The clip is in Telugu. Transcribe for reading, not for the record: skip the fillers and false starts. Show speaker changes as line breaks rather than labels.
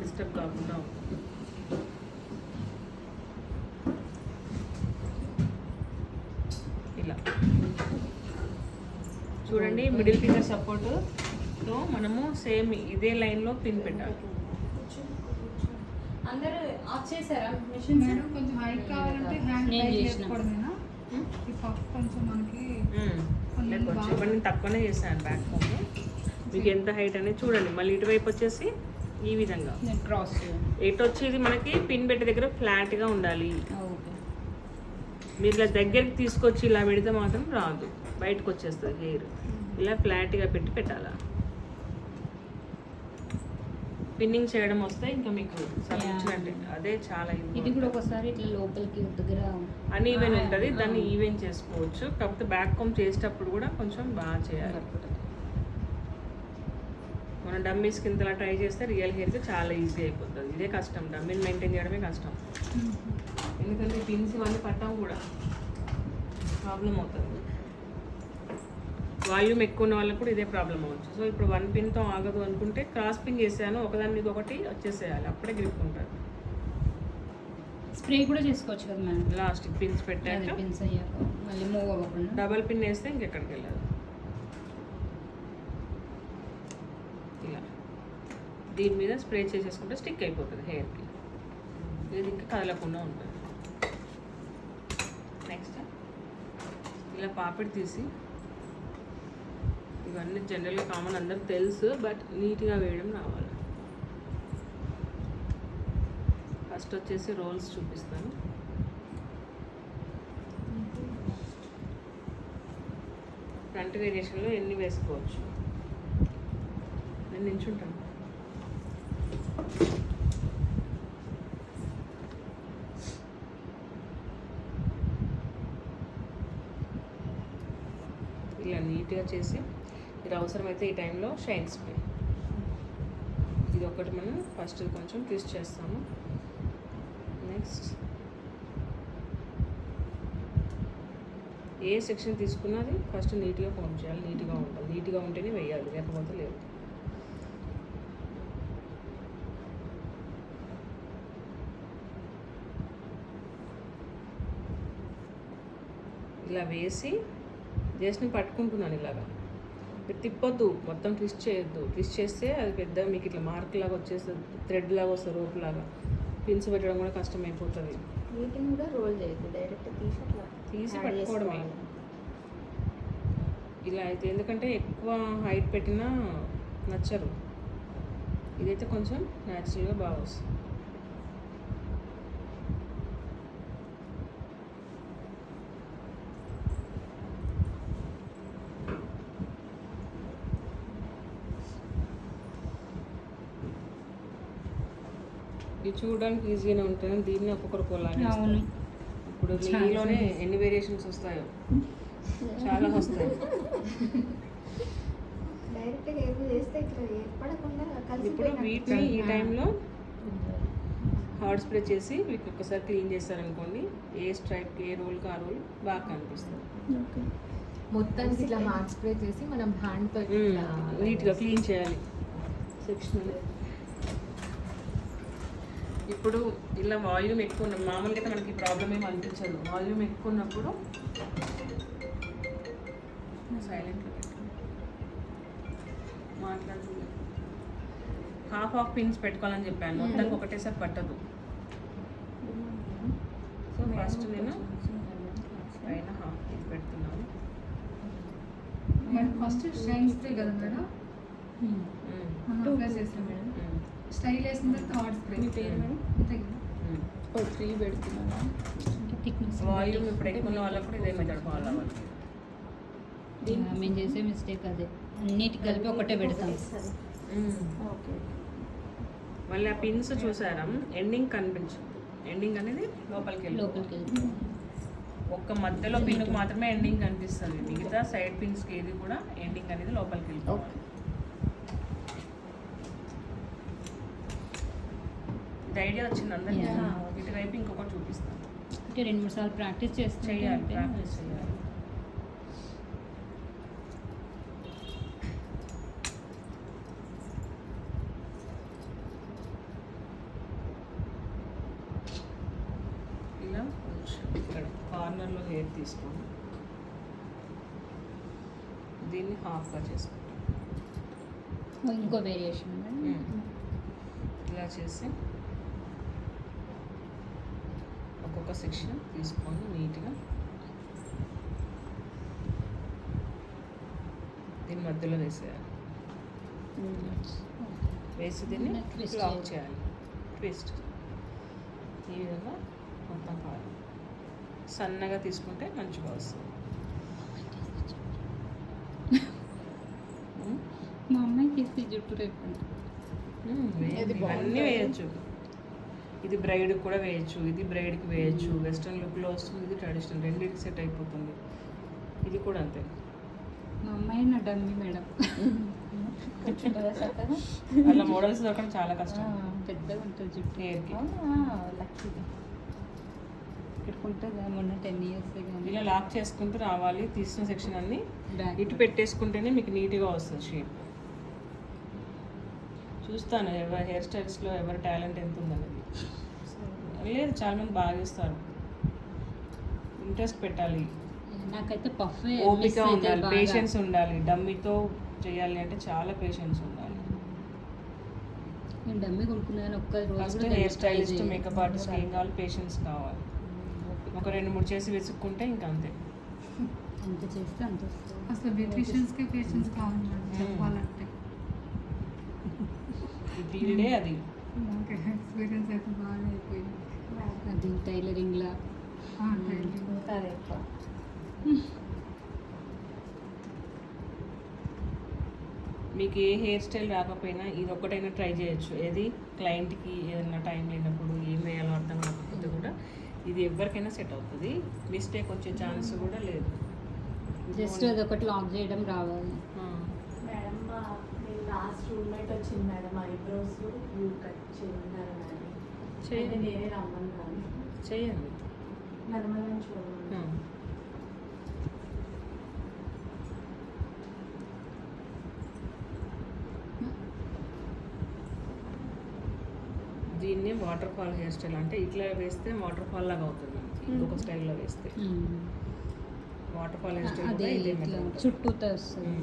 డిస్టర్బ్ కాకుండా ఇలా చూడండి. మిడిల్ ఫింగర్ సపోర్ట్తో మనము సేమ్ ఇదే లైన్లో పిన్ పెట్టాలి.
అందరూ ఆఫ్ చేశారా మిషన్?
కొంచెం హైట్ కావాలంటే హ్యాండ్ చేసుకోవడమేనా? ఈ పఫ్ కొంచెం మనకి
కొంచెం నేను తక్కువనే చేశాను బ్యాక్ హోమ్. మీకు ఎంత హైట్ అనేది చూడండి. మళ్ళీ ఇటువైపు వచ్చేసి ఈ విధంగా
క్రాస్
ఎటు వచ్చేది మనకి పిన్ పెట్టే దగ్గర ఫ్లాట్గా ఉండాలి. మీరు ఇలా దగ్గరికి తీసుకొచ్చి ఇలా పెడితే మాత్రం రాదు, బయటకు వచ్చేస్తుంది హెయిర్. ఇలా ఫ్లాట్గా పెట్టి పెట్టాలా. పిన్నింగ్ చేయడం వస్తే ఇంకా మీకు సంబంధించినట్టు అదే చాలా
ఇది కూడా ఒకసారి ఇట్లా లోపలికి దగ్గర
అన్ఈవెన్ ఉంటుంది, దాన్ని ఈవెన్ చేసుకోవచ్చు. కాకపోతే బ్యాక్ కామ్ చేసేటప్పుడు కూడా కొంచెం బాగా చేయాలి. మనం డమ్మీస్కి ఇంతలా ట్రై చేస్తే రియల్ హెయిర్కి చాలా ఈజీ అయిపోతుంది. ఇదే కష్టం, డమ్మీని మెయింటైన్ చేయడమే కష్టం. ఎందుకంటే పిన్స్ ఇవన్నీ పట్టడం కూడా ప్రాబ్లం అవుతుంది. వాల్యూమ్ ఎక్కువ ఉన్న వాళ్ళకి కూడా ఇదే ప్రాబ్లం అవ్వచ్చు. సో ఇప్పుడు 1 పిన్తో ఆగదు అనుకుంటే క్రాస్ పిన్ చేసాను, ఒకదాని మీద ఒకటి వచ్చేసేయాలి, అప్పుడే గ్రిప్ ఉంటుంది.
స్ప్రే కూడా చేసుకోవచ్చు కదా మేడం.
లాస్ట్ పిన్స్ పెట్టాక
పిన్స్ అయ్యాక మళ్ళీ మూవ్ అవ్వకుండా
డబల్ పిన్ వేస్తే ఇంకెక్కడికి వెళ్ళదు. ఇలా దీని మీద స్ప్రే చేసేసుకుంటే స్టిక్ అయిపోతుంది హెయిర్కి. ఇది ఇంకా కదలకుండా ఉంటుంది. నెక్స్ట్ ఇలా పాపిడి తీసి, ఇవన్నీ జనరల్గా కామన్ అందరికి తెలుసు, బట్ నీట్గా వేయడం రావాలి. ఫస్ట్ వచ్చేసి రోల్స్ చూపిస్తాను. ఫ్రంట్ వేరియేషన్లో ఎన్ని వేసుకోవచ్చు. నేను నించుంటాను. ఇలా నీట్గా చేసి, ఇది అవసరమైతే ఈ టైంలో షైన్ స్ప్రే, ఇది ఒకటి మనం ఫస్ట్ కొంచెం ట్విస్ట్ చేస్తాము. నెక్స్ట్ ఏ సెక్షన్ తీసుకున్నది ఫస్ట్ నీట్గా ఫామ్ చేయాలి. నీట్గా ఉంటుంది, నీట్గా ఉంటేనే వేయాలి, లేకపోతే లేదు. ఇలా వేసి జస్ట్ నేను పట్టుకుంటున్నాను ఇలాగా. తిప్పొద్దు, మొత్తం ట్విస్ట్ చేయొద్దు. ట్విస్ట్ చేస్తే అది పెద్ద మీకు ఇట్లా మార్క్ లాగా వచ్చేస్తుంది, థ్రెడ్ లాగా వస్తుంది, రోప్ లాగా. పిన్స్ పెట్టడం కూడా కష్టమైపోతుంది.
వీటిని కూడా రోల్ చేయొద్దు, డైరెక్ట్
తీసి పట్టుకోవడమే. ఇలా అయితే ఎందుకంటే ఎక్కువ హైట్ పెట్టినా నచ్చరు. ఇదైతే కొంచెం న్యాచురల్గా బాగా వస్తుంది. ఇది చూడడానికి ఈజీగానే ఉంటుంది, దీన్ని ఒక్కొక్కరు
అవును.
ఇప్పుడు నీలోనే ఎన్ని వేరియేషన్స్ వస్తాయో, చాలా వస్తాయి. ఇప్పుడు వీటిని ఈ టైంలో హార్డ్ స్ప్రే చేసి వీటిని ఒక్కసారి క్లీన్ చేస్తారనుకోండి, ఏ స్ట్రైప్కి ఏ రోల్కి ఆ రోల్ బాగా కనిపిస్తుంది.
మొత్తానికి ఇట్లా హార్డ్ స్ప్రే చేసి మనం హ్యాండ్తో
నీట్గా క్లీన్ చేయాలి సెక్షన్. ఇప్పుడు ఇలా వాల్యూమ్ ఎక్కువ ఉన్న మామూలుగా అయితే మనకి ప్రాబ్లం ఏమి అనిపించదు. వాల్యూమ్ ఎక్కువ ఉన్నప్పుడు సైలెంట్లో మాట్లాడుతుంది. హాఫ్ పిన్స్ పెట్టుకోవాలని చెప్పాను, మొత్తానికి ఒకటేసారి పట్టదు. సో ఫస్ట్ నేను పైన హాఫ్ పిన్ పెడుతున్నాను.
ఫస్ట్ షైన్ స్ప్రే కదా మేడం, అప్లై చేస్తాం మేడం. స్టైల్ వేసిన తర్వాత హార్డ్ స్ప్రే.
మీ పేరు మేడం?
అంతే కదా.
3 పెడుతున్నాను.
వాల్యూమ్ ఇప్పుడు ఎక్కువ ఉన్న వాళ్ళకు కూడా ఇదే మెథడ్ ఫాలో అవ్వాలి.
మేము చేసే మిస్టేక్ అదే, అన్నిటి కలిపి ఒకటే పెడతాం.
మళ్ళీ ఆ పిన్స్ చూసారా, ఎండింగ్ కనిపించదు. ఎండింగ్ అనేది లోపలికి
వెళ్ళి
ఒక్క మధ్యలో పిన్కి మాత్రమే ఎండింగ్ కనిపిస్తుంది. మిగతా సైడ్ పిన్స్కి ఏది కూడా ఎండింగ్ అనేది లోపలికి వెళ్ళిపోవాలి. ఇది ఐడియా వచ్చింది అందరికీ. ఇటువైపు ఇంకొకటి చూపిస్తాను.
2-3 సార్లు ప్రాక్టీస్
చేయాలి, ప్రాక్టీస్ చేయాలి. ఇక్కడ కార్నర్లో హెయిర్ తీసుకొని దీన్ని హాఫ్గా చేసుకుంటాం.
ఇంకో వేరియేషన్
ఇలా చేసి ఒక్కొక్క సెక్షన్ తీసుకొని నీట్గా దీని మధ్యలో వేసేయాలి. వేసి దీన్ని
Twist
లాక్ చేయాలి. ట్విస్ట్ ఈ విధంగా మొత్తం కావాలి. సన్నగా తీసుకుంటే మంచిగా వస్తుంది.
మా అమ్మాయికి ఇస్తే జుట్టు రేపు
ఇవన్నీ వేయచ్చు. ఇది బ్రైడ్కి కూడా వేయచ్చు, ఇది బ్రైడ్కి వేయచ్చు. వెస్ట్రన్ లుక్లో వస్తుంది, ఇది ట్రెడిషనల్, రెండింటికి సెట్ అయిపోతుంది. ఇది కూడా అంతే.
మా అమ్మాయి నా డమ్మీ మేడం.
అలా మోడల్స్ దొరకడం చాలా కష్టం.
పెద్దగా ఉంటుంది జుట్టు
హెయిర్కి
లక్కీగా ఇక్కడికి ఉంటుంది. మొన్న 10 years
ఇలా లాక్ చేసుకుంటూ రావాలి. తీసిన సెక్షన్ అన్ని
బ్యాక్
ఇటు పెట్టేసుకుంటేనే మీకు నీట్గా వస్తుంది షేప్. చూస్తాను ఎవరి హెయిర్ స్టైల్స్లో ఎవరి టాలెంట్ ఎంత ఉందనేది. లేదు చాలామంది బాగా చేస్తారు. ఇంట్రెస్ట్ పెట్టాలి,
నాకైతే పఫ్
ఓపిక ఉండాలి, పేషెన్స్ ఉండాలి. డమ్మీతో చేయాలి అంటే చాలా పేషెన్స్ ఉండాలి.
నేను డమ్మీ కొనుక్కున్నాను ఒక్క
ఫస్ట్
రోజు
హెయిర్ స్టైలిస్ట్, మేకప్ ఆర్టిస్ట్ ఏం కావాలి, పేషెన్స్ కావాలి. ఒక 2-3 చేసి వెతుక్కుంటే ఇంకా అంతే.
ఎంత చేస్తే అంత వస్తుంది.
అసలు బ్యూటిషియన్స్కే పేషెన్స్ కావాలి మేడం చెప్పాలంటే.
ఈ ఫీల్డే అది.
నాకు ఎక్స్పీరియన్స్ అయితే బాగా అయిపోయింది.
అది టైలరింగ్లా
మీకు ఏ హెయిర్ స్టైల్ రాకపోయినా ఇది ఒక్కటైనా ట్రై చేయొచ్చు. ఏది క్లయింట్కి ఏదైనా టైం లేనప్పుడు ఏం వేయాలో అర్థం కాకపోతే కూడా ఇది ఎవరికైనా సెట్ అవుతుంది. మిస్టేక్ వచ్చే ఛాన్స్ కూడా లేదు.
జస్ట్ అదొకటి లాక్ చేయడం రావాలి.
మేడం మీ లాస్ట్ రూమ్మేట్ వచ్చింది మేడం, ఐబ్రోస్ యూ కట్ చేయమన్నారు మేడం.
చేయండి.
నేనే రమ్మన్నాను.
చేయండి.
నర్మలని చూడమని.
దీన్ని వాటర్ ఫాల్ హెయిర్ స్టైల్ అంటే ఇట్లా వేస్తే వాటర్ ఫాల్ లాగా అవుతుంది. ఇంకొక స్టైల్లో వేస్తే వాటర్ ఫాల్ హెయిర్ స్టైల్
అదే
కూడా ఇదే
ఇట్లా
మెథడ్.
చుట్టూతో వస్తుంది.